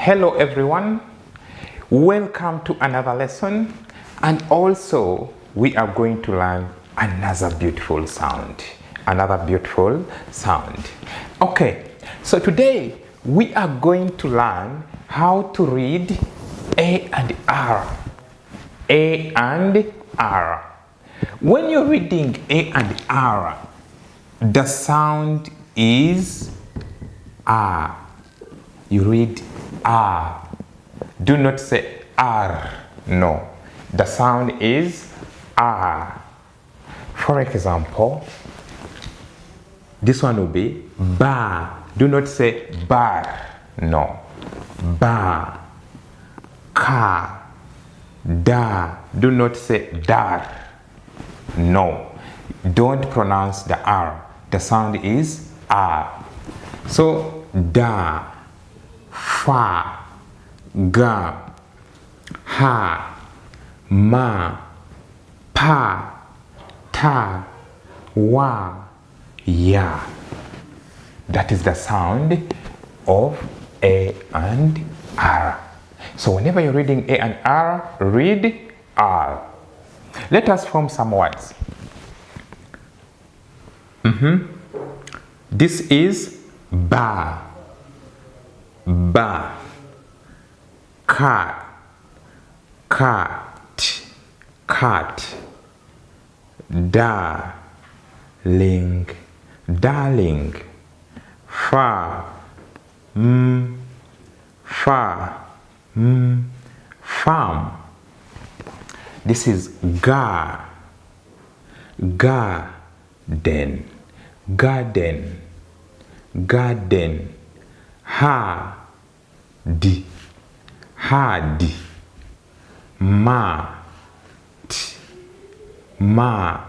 Hello everyone, welcome to another lesson, and also we are going to learn another beautiful sound. Okay, so today we are going to learn how to read A and R. A and R. When you're reading A and R, the sound is R. You read R. Do not say R. No. The sound is R. For example, this one will be bar. Do not say bar. No. Bar. Car. Dar. Do not say dar. No. Don't pronounce the R. The sound is R. So, da. Fa, ga, ha, ma, pa, ta, wa, ya. That is the sound of A and R. So whenever you're reading A and R, read R. Let us form some words. This is ba. Ba, cat, cat, cat, darling, darling, far, far, farm. This is gar, garden, garden, garden. Hard, hard, mat, mat,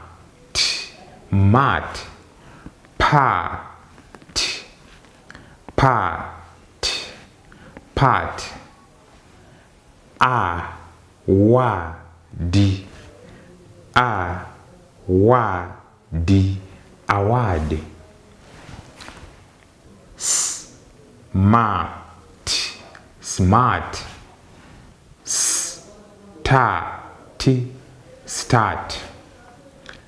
mat, part, part, part, award, award, award. Smart, smart, start, start,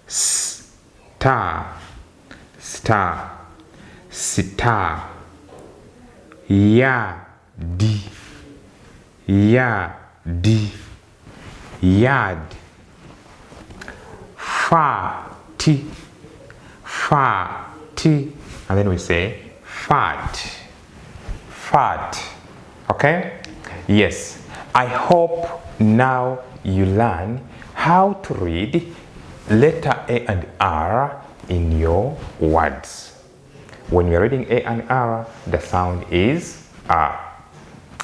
star, star, star, yard, yard, yard, fat, fat, and then we say fat. Fat. Okay? Yes. I hope now you learn how to read letter A and R in your words. When you're reading A and R, the sound is R.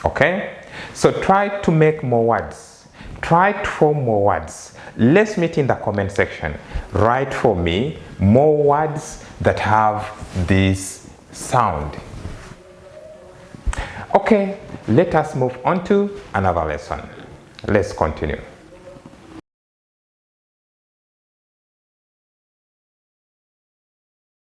Okay? So try to make more words. Try to form more words. Let's meet in the comment section. Write for me more words that have this sound. Okay, let us move on to another lesson. Let's continue.